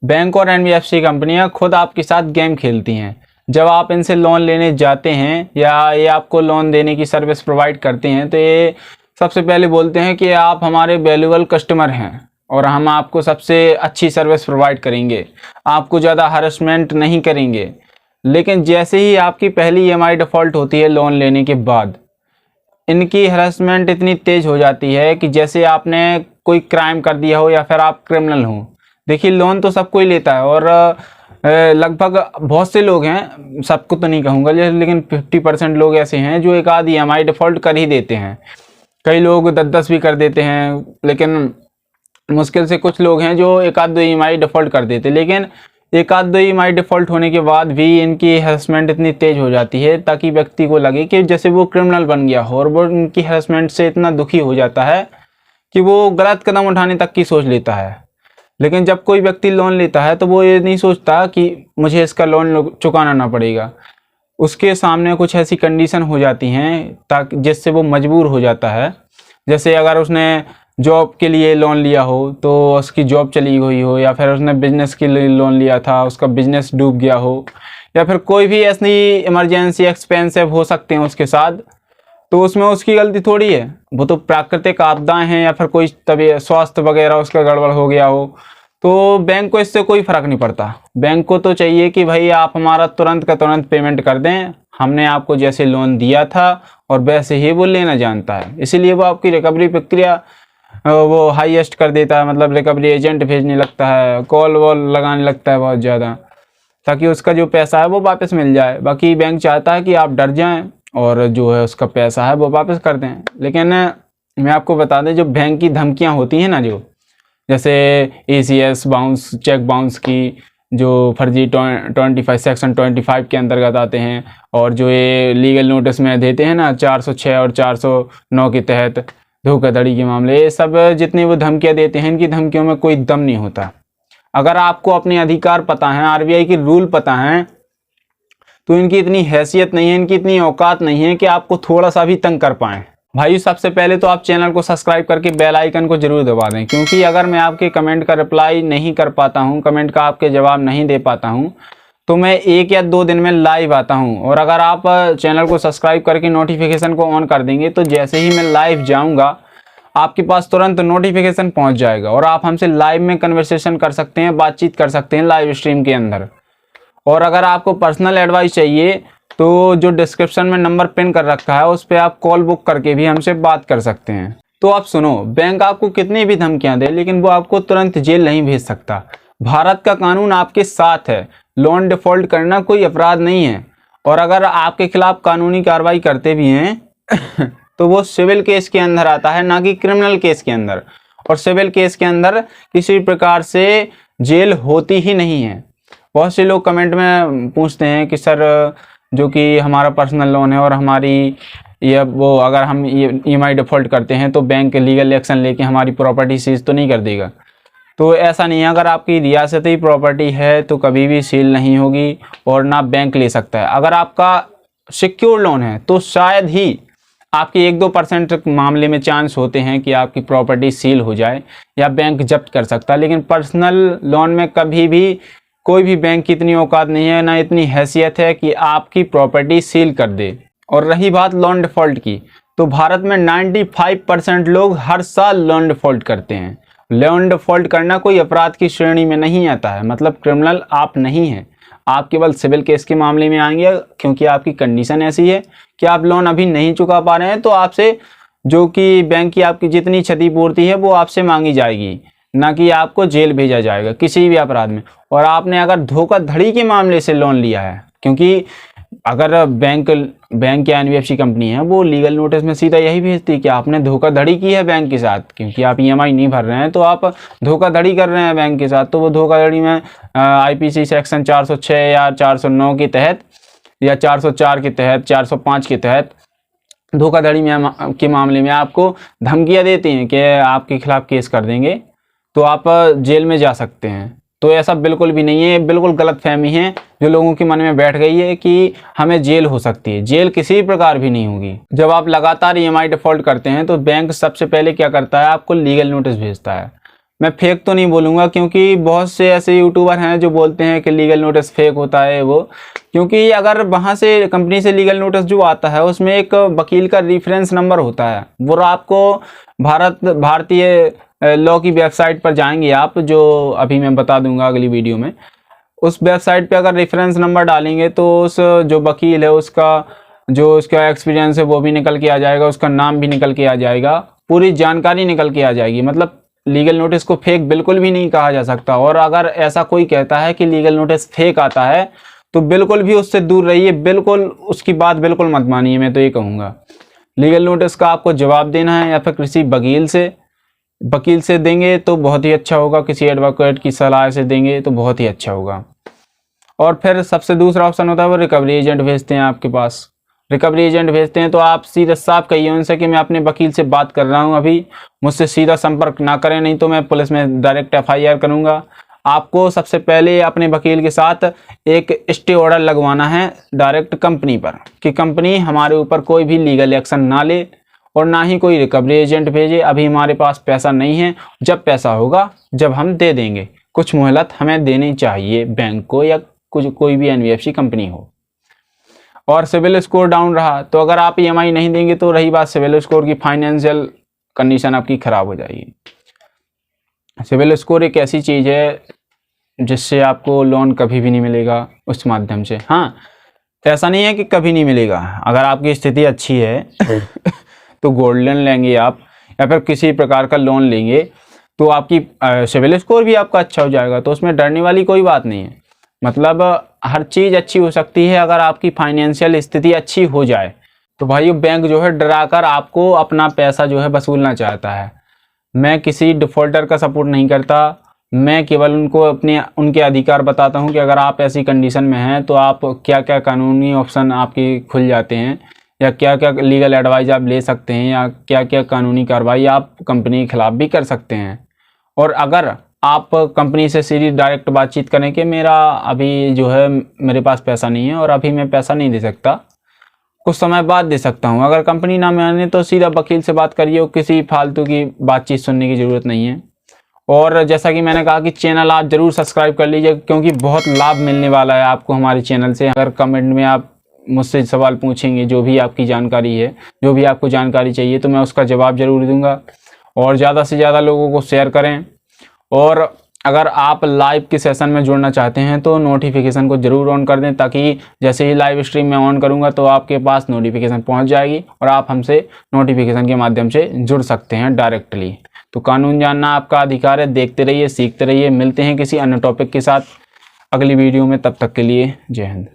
Bank और NBFC कंपनियां खुद आपके साथ गेम खेलती हैं। जब आप इनसे लोन लेने जाते हैं या ये आपको लोन देने की सर्विस प्रोवाइड करते हैं तो ये सबसे पहले बोलते हैं कि आप हमारे वैल्यूएबल कस्टमर हैं और हम आपको सबसे अच्छी सर्विस प्रोवाइड करेंगे, आपको ज़्यादा हरासमेंट नहीं करेंगे। लेकिन जैसे ही आपकी पहली ईएमआई डिफ़ॉल्ट होती है लोन लेने के बाद, इनकी हरासमेंट इतनी तेज़ हो जाती है कि जैसे आपने कोई क्राइम कर दिया हो या फिर आप क्रिमिनल हो। देखिए, लोन तो सब कोई लेता है और लगभग बहुत से लोग हैं, सबको तो नहीं कहूँगा, लेकिन 50% लोग ऐसे हैं जो एक आध ईएमआई डिफ़ॉल्ट कर ही देते हैं। कई लोग 10-10 भी कर देते हैं, लेकिन मुश्किल से कुछ लोग हैं जो एक आध दो ईएमआई डिफ़ॉल्ट कर देते। लेकिन एक आध दो ईएमआई डिफ़ॉल्ट होने के बाद भी इनकी हरासमेंट इतनी तेज़ हो जाती है ताकि व्यक्ति को लगे कि जैसे वो क्रिमिनल बन गया हो, और वो इनकी हरासमेंट से इतना दुखी हो जाता है कि वो गलत कदम उठाने तक की सोच लेता है। लेकिन जब कोई व्यक्ति लोन लेता है तो वो ये नहीं सोचता कि मुझे इसका लोन चुकाना ना पड़ेगा। उसके सामने कुछ ऐसी कंडीशन हो जाती हैं ताकि जिससे वो मजबूर हो जाता है। जैसे अगर उसने जॉब के लिए लोन लिया हो तो उसकी जॉब चली गई हो, या फिर उसने बिजनेस के लिए लोन लिया था, उसका बिजनेस डूब गया हो, या फिर कोई भी ऐसी इमरजेंसी एक्सपेंसिव हो सकते हैं उसके साथ, तो उसमें उसकी गलती थोड़ी है। वो तो प्राकृतिक आपदाएं हैं या फिर कोई तबीयत स्वास्थ्य वगैरह उसका गड़बड़ हो गया हो, तो बैंक को इससे कोई फ़र्क नहीं पड़ता। बैंक को तो चाहिए कि भाई आप हमारा तुरंत का तुरंत पेमेंट कर दें, हमने आपको जैसे लोन दिया था और वैसे ही वो लेना जानता है। इसीलिए वो आपकी रिकवरी प्रक्रिया वो हाईएस्ट कर देता है, मतलब रिकवरी एजेंट भेजने लगता है, कॉल वॉल लगाने लगता है बहुत ज़्यादा, ताकि उसका जो पैसा है वो वापस मिल जाए। बाकी बैंक चाहता है कि आप डर जाएं और जो है उसका पैसा है वो वापस कर दें। लेकिन मैं आपको बता दें, जो बैंक की धमकियां होती हैं ना, जो जैसे एसीएस बाउंस, चेक बाउंस की, जो फर्जी 25 सेक्शन 25 के अंतर्गत आते हैं, और जो ये लीगल नोटिस में देते हैं ना 406 और 409 के तहत धोखाधड़ी के मामले, ये सब जितनी वो धमकियां देते हैं, इनकी धमकियों में कोई दम नहीं होता। अगर आपको अपने अधिकार पता है, आरबीआई की रूल पता है, तो इनकी इतनी हैसियत नहीं है, इनकी इतनी औकात नहीं है कि आपको थोड़ा सा भी तंग कर पाएँ। भाई, सबसे पहले तो आप चैनल को सब्सक्राइब करके बेल आइकन को जरूर दबा दें, क्योंकि अगर मैं आपके कमेंट का रिप्लाई नहीं कर पाता हूं, कमेंट का आपके जवाब नहीं दे पाता हूं, तो मैं 1 या 2 दिन में लाइव आता हूं। और अगर आप चैनल को सब्सक्राइब करके नोटिफिकेशन को ऑन कर देंगे तो जैसे ही मैं लाइव जाऊंगा आपके पास तुरंत नोटिफिकेशन पहुंच जाएगा और आप हमसे लाइव में कन्वर्सेशन कर सकते हैं, बातचीत कर सकते हैं लाइव स्ट्रीम के अंदर। और अगर आपको पर्सनल एडवाइस चाहिए तो जो डिस्क्रिप्शन में नंबर पिन कर रखा है उस पर आप कॉल बुक करके भी हमसे बात कर सकते हैं। तो आप सुनो, बैंक आपको कितनी भी धमकियां दे, लेकिन वो आपको तुरंत जेल नहीं भेज सकता। भारत का कानून आपके साथ है, लोन डिफॉल्ट करना कोई अपराध नहीं है। और अगर आपके खिलाफ कानूनी कार्रवाई करते भी हैं तो वो सिविल केस के अंदर आता है, ना कि क्रिमिनल केस के अंदर। और सिविल केस के अंदर किसी प्रकार से जेल होती ही नहीं है। बहुत से लोग कमेंट में पूछते हैं कि सर, जो कि हमारा पर्सनल लोन है और हमारी ये वो अगर हम ईएमआई डिफ़ॉल्ट करते हैं तो बैंक लीगल एक्शन लेके हमारी प्रॉपर्टी सीज तो नहीं कर देगा। तो ऐसा नहीं है, अगर आपकी रियासती प्रॉपर्टी है तो कभी भी सील नहीं होगी और ना बैंक ले सकता है। अगर आपका सिक्योर लोन है तो शायद ही आपकी 1-2% मामले में चांस होते हैं कि आपकी प्रॉपर्टी सील हो जाए या बैंक जब्त कर सकता है। लेकिन पर्सनल लोन में कभी भी कोई भी बैंक की इतनी औकात नहीं है, ना इतनी हैसियत है कि आपकी प्रॉपर्टी सील कर दे। और रही बात लोन डिफ़ॉल्ट की, तो भारत में 95% लोग हर साल लोन डिफ़ॉल्ट करते हैं। लोन डिफ़ॉल्ट करना कोई अपराध की श्रेणी में नहीं आता है, मतलब क्रिमिनल आप नहीं हैं। आप केवल सिविल केस के मामले में आएंगे, क्योंकि आपकी कंडीशन ऐसी है कि आप लोन अभी नहीं चुका पा रहे हैं, तो आपसे जो कि बैंक की आपकी जितनी क्षतिपूर्ति है वो आपसे मांगी जाएगी, ना कि आपको जेल भेजा जाएगा किसी भी अपराध में। और आपने अगर धोखाधड़ी के मामले से लोन लिया है, क्योंकि अगर बैंक या एनबीएफसी कंपनी है वो लीगल नोटिस में सीधा यही भेजती है कि आपने धोखाधड़ी की है बैंक के साथ, क्योंकि आप ईएमआई नहीं भर रहे हैं तो आप धोखाधड़ी कर रहे हैं बैंक के साथ। तो वो धोखाधड़ी में आईपीसी सेक्शन 406 या 409 के तहत या 404 के तहत, 405 के तहत धोखाधड़ी में के मामले में आपको धमकियाँ देती हैं कि आपके खिलाफ केस कर देंगे, तो आप जेल में जा सकते हैं। तो ऐसा बिल्कुल भी नहीं है, बिल्कुल गलतफहमी है जो लोगों के मन में बैठ गई है कि हमें जेल हो सकती है। जेल किसी प्रकार भी नहीं होगी। जब आप लगातार ईएमआई डिफ़ॉल्ट करते हैं तो बैंक सबसे पहले क्या करता है, आपको लीगल नोटिस भेजता है। मैं फेक तो नहीं बोलूँगा, क्योंकि बहुत से ऐसे यूट्यूबर हैं जो बोलते हैं कि लीगल नोटिस फेक होता है वो, क्योंकि अगर वहाँ से कंपनी से लीगल नोटिस जो आता है उसमें एक वकील का रेफरेंस नंबर होता है। वो आपको भारतीय लॉ की वेबसाइट पर जाएंगे आप, जो अभी मैं बता दूंगा अगली वीडियो में। उस वेबसाइट पे अगर रेफरेंस नंबर डालेंगे तो उस जो वकील है उसका एक्सपीरियंस है वो भी निकल के आ जाएगा, उसका नाम भी निकल के आ जाएगा, पूरी जानकारी निकल के आ जाएगी। मतलब लीगल नोटिस को फेक बिल्कुल भी नहीं कहा जा सकता। और अगर ऐसा कोई कहता है कि लीगल नोटिस फेक आता है तो बिल्कुल भी उससे दूर रहिए, बिल्कुल उसकी बात बिल्कुल मत मानिए। मैं तो ये कहूँगा लीगल नोटिस का आपको जवाब देना है या फिर किसी वकील से देंगे तो बहुत ही अच्छा होगा, किसी एडवोकेट की सलाह से देंगे तो बहुत ही अच्छा होगा। और फिर सबसे दूसरा ऑप्शन होता है वो रिकवरी एजेंट भेजते हैं आपके पास। रिकवरी एजेंट भेजते हैं तो आप सीधा साफ कहिए उनसे कि मैं अपने वकील से बात कर रहा हूं, अभी मुझसे सीधा संपर्क ना करें, नहीं तो मैं पुलिस में डायरेक्ट FIR करूंगा। आपको सबसे पहले अपने वकील के साथ एक स्टे ऑर्डर लगवाना है डायरेक्ट कंपनी पर, कि कंपनी हमारे ऊपर कोई भी लीगल एक्शन ना ले और ना ही कोई रिकवरी एजेंट भेजे। अभी हमारे पास पैसा नहीं है, जब पैसा होगा जब हम दे देंगे। कुछ मोहलत हमें देनी चाहिए बैंक को या कोई भी NBFC कंपनी हो। और सिविल स्कोर डाउन रहा तो अगर आप EMI नहीं देंगे तो रही बात सिविल स्कोर की, फाइनेंशियल कंडीशन आपकी खराब हो जाएगी। सिविल स्कोर एक ऐसी चीज़ है जिससे आपको लोन कभी भी नहीं मिलेगा उस माध्यम से। हाँ, ऐसा नहीं है कि कभी नहीं मिलेगा, अगर आपकी स्थिति अच्छी है तो गोल्ड लोन लेंगे आप या फिर किसी प्रकार का लोन लेंगे तो आपकी सिविल स्कोर भी आपका अच्छा हो जाएगा, तो उसमें डरने वाली कोई बात नहीं है। मतलब हर चीज़ अच्छी हो सकती है अगर आपकी फाइनेंशियल स्थिति अच्छी हो जाए। तो भाइयों, बैंक जो है डराकर आपको अपना पैसा जो है वसूलना चाहता है। मैं किसी डिफ़ॉल्टर का सपोर्ट नहीं करता, मैं केवल उनको उनके अधिकार बताता हूं कि अगर आप ऐसी कंडीशन में हैं तो आप क्या क्या कानूनी ऑप्शन आपके खुल जाते हैं, या क्या क्या लीगल एडवाइस आप ले सकते हैं, या क्या क्या कानूनी कार्रवाई आप कंपनी के खिलाफ भी कर सकते हैं। और अगर आप कंपनी से सीधी डायरेक्ट बातचीत करें कि मेरा अभी जो है मेरे पास पैसा नहीं है और अभी मैं पैसा नहीं दे सकता, कुछ समय बाद दे सकता हूं, अगर कंपनी ना माने तो सीधा वकील से बात करिए, किसी फालतू की बातचीत सुनने की ज़रूरत नहीं है। और जैसा कि मैंने कहा कि चैनल आप ज़रूर सब्सक्राइब कर लीजिए, क्योंकि बहुत लाभ मिलने वाला है आपको हमारे चैनल से। अगर कमेंट में आप मुझसे सवाल पूछेंगे, जो भी आपकी जानकारी है, जो भी आपको जानकारी चाहिए, तो मैं उसका जवाब ज़रूर दूंगा। और ज़्यादा से ज़्यादा लोगों को शेयर करें। और अगर आप लाइव के सेशन में जुड़ना चाहते हैं तो नोटिफिकेशन को ज़रूर ऑन कर दें, ताकि जैसे ही लाइव स्ट्रीम में ऑन करूंगा तो आपके पास नोटिफिकेशन पहुंच जाएगी और आप हमसे नोटिफिकेशन के माध्यम से जुड़ सकते हैं डायरेक्टली। तो कानून जानना आपका अधिकार है। देखते रहिए, सीखते रहिए। मिलते हैं किसी अन्य टॉपिक के साथ अगली वीडियो में, तब तक के लिए जय हिंद।